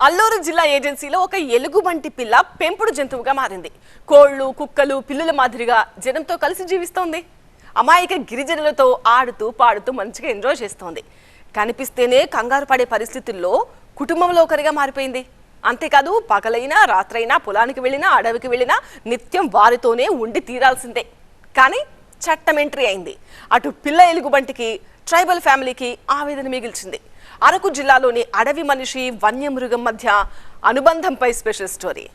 అల్లూరు జిల్లా ఏజెన్సీలో ఒక ఎలుగుబంటి పిల్ల పెంపుడు జంతువుగా మారింది. కోళ్లు, కుక్కలు, పిల్లుల మాదిరిగా జనంతో కలిసి జీవిస్తోంది. అమాయక గిరిజనులతో ఆడుతూ పాడుతూ మంచిగా ఎంజాయ్ చేస్తోంది. కనిపిస్తేనే కంగారు పడే పరిస్థితుల్లో కుటుంబంలో ఒకరిగా మారిపోయింది. అంతేకాదు పగలైనా రాత్రైనా పొలానికి వెళ్ళినా అడవికి వెళ్ళినా నిత్యం వారితోనే ఉండి తీరాల్సిందే. కానీ చట్టం ఎంట్రీ అయింది. అటు పిల్ల ఎలుగుబంటికి ట్రైబల్ ఫ్యామిలీకి ఆవేదన మిగిల్చింది. అరకు జిల్లాలోని అడవి మనిషి వన్యమృగం మధ్య అనుబంధంపై స్పెషల్ స్టోరీ.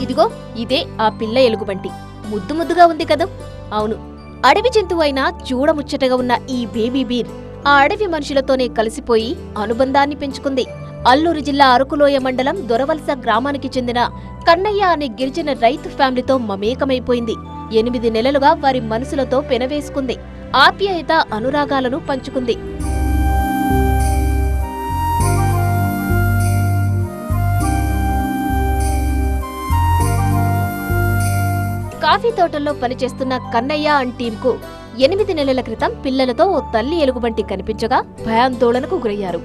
ఇదిగో ఇదే ఆ పిల్ల ఎలుగుబంటి. ముద్దు ముద్దుగా ఉంది కదా. అవును, అడవి జంతువు అయినా చూడముచ్చటగా ఉన్న ఈ బేబీ బీర్ ఆ అడవి మనుషులతోనే కలిసిపోయి అనుబంధాన్ని పెంచుకుంది. అల్లూరు జిల్లా అరకులోయ మండలం దొరవలస గ్రామానికి చెందిన కన్నయ్య అనే గిరిజన రైతు ఫ్యామిలీతో మమేకమైపోయింది. 8 నెలలుగా వారి మనసులతో పెనవేసుకుంది. ఆప్యాయత, అనురాగాలను పంచుకుంది. కాఫీ తోటల్లో పనిచేస్తున్న కన్నయ్య అండ్ టీంకు 8 నెలల క్రితం పిల్లలతో ఓ తల్లి ఎలుగుబంటి కనిపించగా భయాందోళనకు గురయ్యారు.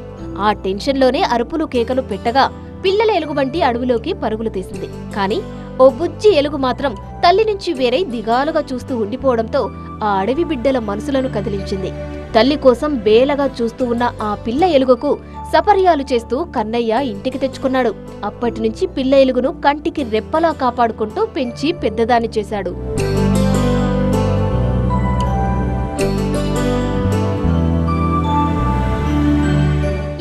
ఆ టెన్షన్లోనే అరుపులు కేకలు పెట్టగా పిల్లల ఎలుగుబంటి అడవిలోకి పరుగులు తీసింది. కాని ఓ బుజ్జి ఎలుగు మాత్రం తల్లి నుంచి వేరై దిగాలుగా చూస్తూ ఉండిపోవడంతో ఆ అడవి బిడ్డల మనసులను కదిలించింది. తల్లి కోసం బేలగా చూస్తూ ఉన్న ఆ పిల్ల ఎలుగుకు సపర్యాలు చేస్తూ కన్నయ్య ఇంటికి తెచ్చుకున్నాడు. అప్పటినుంచి పిల్ల ఎలుగును కంటికి రెప్పలా కాపాడుకుంటూ పెంచి పెద్దదాన్ని చేశాడు.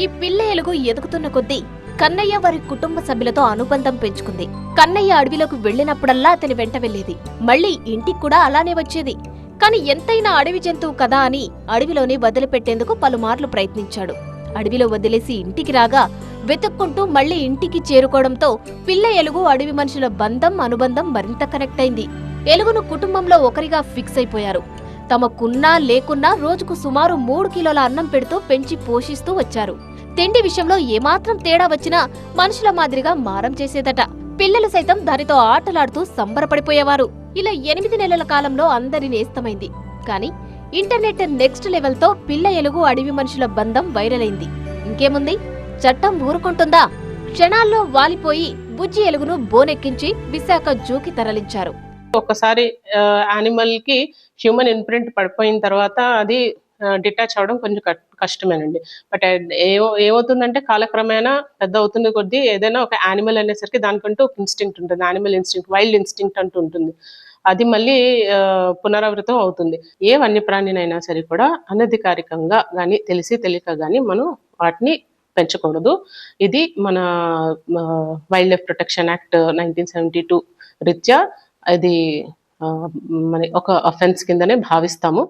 ఈ పిల్ల ఎలుగు ఎదుగుతున్న కొద్దీ కన్నయ్య వారి కుటుంబ సభ్యులతో అనుబంధం పెంచుకుంది. కన్నయ్య అడవిలోకి వెళ్లినప్పుడల్లా అతని వెంట వెళ్లేది. మళ్లీ ఇంటికి కూడా అలానే వచ్చేది. కాని ఎంతైనా అడవి జంతువు కదా అని అడవిలోనే వదిలిపెట్టేందుకు పలుమార్లు ప్రయత్నించాడు. అడవిలో వదిలేసి ఇంటికి రాగా వెతుక్కుంటూ మళ్లీ ఇంటికి చేరుకోవడంతో పిల్ల ఎలుగు అడవి మనుషుల బంధం, అనుబంధం మరింత కనెక్ట్ అయింది. ఎలుగును కుటుంబంలో ఒకరిగా ఫిక్స్ అయిపోయారు. తమకున్నా లేకున్నా రోజుకు సుమారు 3 కిలోల అన్నం పెడుతూ పెంచి పోషిస్తూ వచ్చారు. తిండి విషయంలో ఏమాత్రం తేడా వచ్చినా మనుషుల మాదిరిగా మారం చేసేదట. పిల్లలు సైతం దానితో ఆటలాడుతూ సంబరపడిపోయేవారు. ఇలా 8 నెలల కాలంలో అందరి నేస్తమైంది. కాని ఇంటర్నెట్ నెక్స్ట్ లెవెల్ తో పిల్ల ఎలుగు అడవి మనుషుల బంధం వైరల్ అయింది. ఇంకేముంది, చట్టం ఊరుకుంటుందా? క్షణాల్లో వాలిపోయి బుజ్జి ఎలుగును బోనెక్కించి విశాఖ జూకి తరలించారు. ఒకసారి యానిమల్ కి హ్యూమన్ ఇంప్రింట్ పడిపోయిన తర్వాత అది డిటాచ్ అవడం కొంచెం కష్టమేనండి. బట్ ఏమవుతుందంటే కాలక్రమేణా పెద్ద అవుతుంది కొద్దీ ఏదైనా ఒక యానిమల్ అనేసరికి దానికంటూ ఒక ఇన్స్టింక్ట్ ఉంటుంది. యానిమల్ ఇన్స్టింక్ట్, వైల్డ్ ఇన్స్టింక్ట్ అంటూ ఉంటుంది. అది మళ్ళీ పునరావృతం అవుతుంది. ఏ వన్యప్రాణినైనా సరే కూడా అనధికారికంగా కానీ తెలిసి తెలియక కానీ మనం వాటిని పెంచకూడదు. ఇది మన వైల్డ్ లైఫ్ ప్రొటెక్షన్ యాక్ట్ 1972 రీత్యా అది మన ఒక అఫెన్స్ కిందనే భావిస్తాము.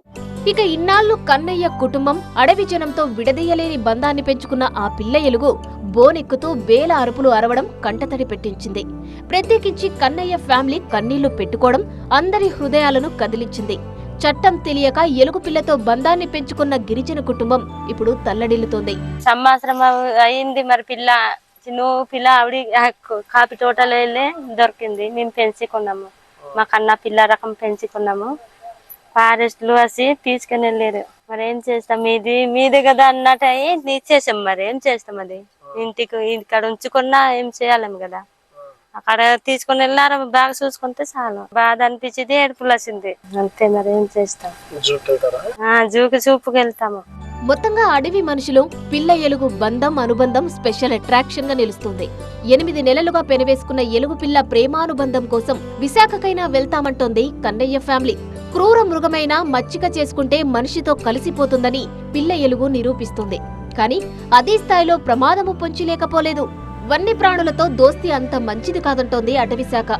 ఇక ఇన్నాళ్లు కన్నయ్య కుటుంబం అడవి జనంతో విడదీయలేని బంధాన్ని పెంచుకున్న ఆ పిల్ల ఎలుగు బోనెక్కుతూ బేల అరుపులు అరవడం కంటతడి పెట్టించింది. ప్రత్యేకించి కన్నయ్య ఫ్యామిలీ కన్నీళ్లు పెట్టుకోవడం అందరి హృదయాలను కదిలించింది. చట్టం తెలియక ఎలుగు పిల్లతో బంధాన్ని పెంచుకున్న గిరిజన కుటుంబం ఇప్పుడు తల్లడిల్లుతోంది. సంవత్సరం అయింది. మరి పిల్ల ఆవిడ కాపీ తోటలో వెళ్ళి దొరికింది. మేము పెంచుకున్నాము. మా కన్నా పిల్ల రకం పెంచుకున్నాము. ఫారెస్ట్ లో వచ్చి తీసుకుని వెళ్ళారు. మరి ఏం చేస్తాం, మీది కదా అన్నట్టు అయ్యి తీసేసాం. మరి ఏం చేస్తాం, అది ఇంటికి ఇక్కడ ఉంచుకున్నా ఏం చేయాలేము కదా. అక్కడ తీసుకుని వెళ్ళారు, బాగా చూసుకుంటే చాలు. బాధ అనిపించింది, ఏడుపులు వచ్చింది, అంతే. మరి ఏం చేస్తాం, జూకి చూపుకి వెళ్తాము. మొత్తంగా అడవి మనుషులు పిల్ల ఎలుగు బంధం, అనుబంధం స్పెషల్ అట్రాక్షన్ గా నిలుస్తుంది. 8 నెలలుగా పెనవేసుకున్న ఎలుగు పిల్ల ప్రేమానుబంధం కోసం విశాఖకైనా వెళ్తామంటోంది కన్నయ్య ఫ్యామిలీ. క్రూర మృగమైనా మచ్చిక చేసుకుంటే మనిషితో కలిసిపోతుందని పిల్ల ఎలుగు నిరూపిస్తుంది. కాని అదే స్థాయిలో ప్రమాదము పొంచి లేకపోలేదు. వన్యప్రాణులతో దోస్తీ అంత మంచిది కాదంటోంది అటవీ శాఖ.